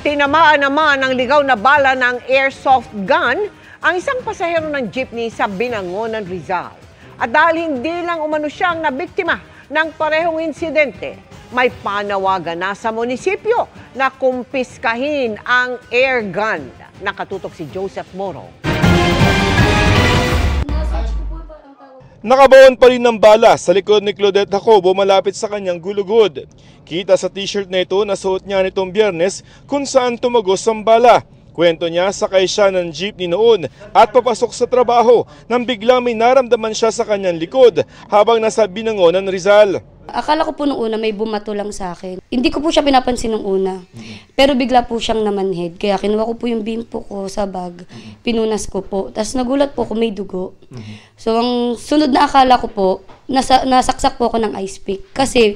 Tinamaan naman ng ligaw na bala ng airsoft gun ang isang pasahero ng jeepney sa Binangonan, Rizal. At dahil hindi lang umano siyang nabiktima ng parehong insidente, may panawagan na sa munisipyo na kumpiskahin ang air gun. Nakatutok si Joseph Moro. Nakabaon pa rin ng bala sa likod ni Claudette Jacobo malapit sa kanyang gulugod. Kita sa t-shirt na ito na suot niya nitong Biyernes kung saan tumagos ang bala. Kwento niya, sakay siya ng jeepney noon at papasok sa trabaho nang biglang may naramdaman siya sa kanyang likod habang nasa Binangonan, Rizal. Akala ko po nung una may bumato lang sa akin. Hindi ko po siya pinapansin nung una. Pero bigla po siyang namanhid. Kaya kinuha ko po yung bimpo ko sa bag. Pinunas ko po. Tapos nagulat po ko may dugo. So ang sunod na akala ko po, nasaksak po ako ng ice pick. Kasi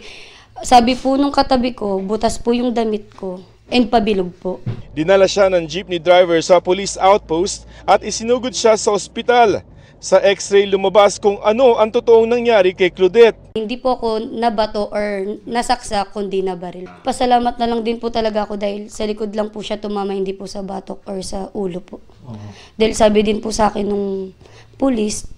sabi po nung katabi ko, butas po yung damit ko. And pabilog po. Dinala siya ng jeepney driver sa police outpost at isinugod siya sa ospital. Sa x-ray lumabas kung ano ang totoong nangyari kay Claudette. Hindi po ako nabato or nasaksak kundi nabaril. Pasalamat na lang din po talaga ako dahil sa likod lang po siya tumama, hindi po sa batok or sa ulo po. Dahil sabi din po sa akin nung police,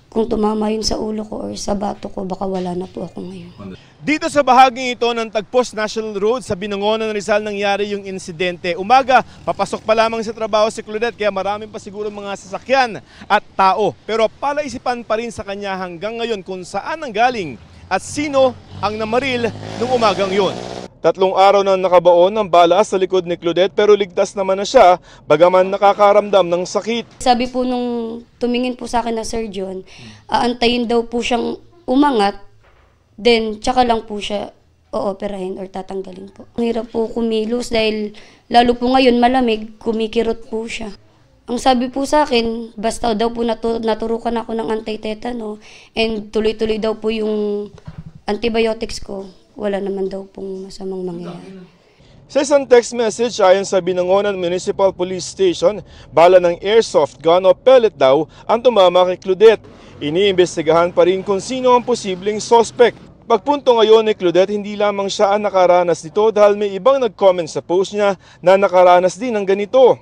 kung tumama yun sa ulo ko or sa batok ko, baka wala na po ako ngayon. Dito sa bahaging ito ng Tagpos National Road sa Binangonan, Rizal nangyari yung insidente. Umaga, papasok pa lamang sa trabaho si Claudette kaya maraming pa siguro mga sasakyan at tao. Pero palaisipan pa rin sa kanya hanggang ngayon kung saan ang galing at sino ang namaril nung umagang yun. 3 araw na nakabaon ng bala sa likod ni Claudette pero ligtas naman na siya bagaman nakakaramdam ng sakit. Sabi po nung tumingin po sa akin na surgeon, aantayin daw po siyang umangat. Then, tsaka lang po siya ooperahin or tatanggalin po. Ang hirap po kumilos dahil lalo po ngayon malamig, kumikirot po siya. Ang sabi po sa akin, basta daw po naturukan ako ng anti-tetano and tuloy-tuloy daw po yung antibiotics ko, wala naman daw pong masamang mangyayari. Sa isang text message ayon sa Binangonan Municipal Police Station, bala ng airsoft gun o pellet daw ang tumama kay Claudette. Iniimbestigahan pa rin kung sino ang posibleng suspect. Pagpunto ngayon ni Claudette, hindi lamang siya ang nakaranas nito dahil may ibang nag-comment sa post niya na nakaranas din ng ganito.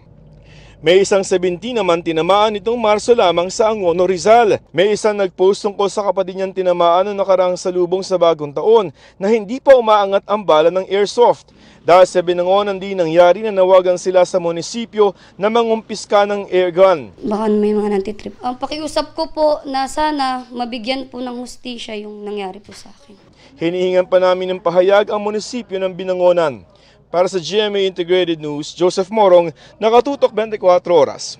May isang 17 naman tinamaan nitong Marso lamang sa Angono, Rizal. May isang nag-post tungkol sa kapatid niyang tinamaan noong nakaraang salubong sa bagong taon na hindi pa umaangat ang bala ng airsoft. Dahil sa Binangonan din nangyari na nawagan sila sa munisipyo na mangumpiska ng airgun. Baka may mga nantitrip. Ang pakiusap ko po na sana mabigyan po ng hustisya yung nangyari po sa akin. Hinihingan pa namin ng pahayag ang munisipyo ng Binangonan. Para sa GMA Integrated News, Joseph Morong, nakatutok 24 oras.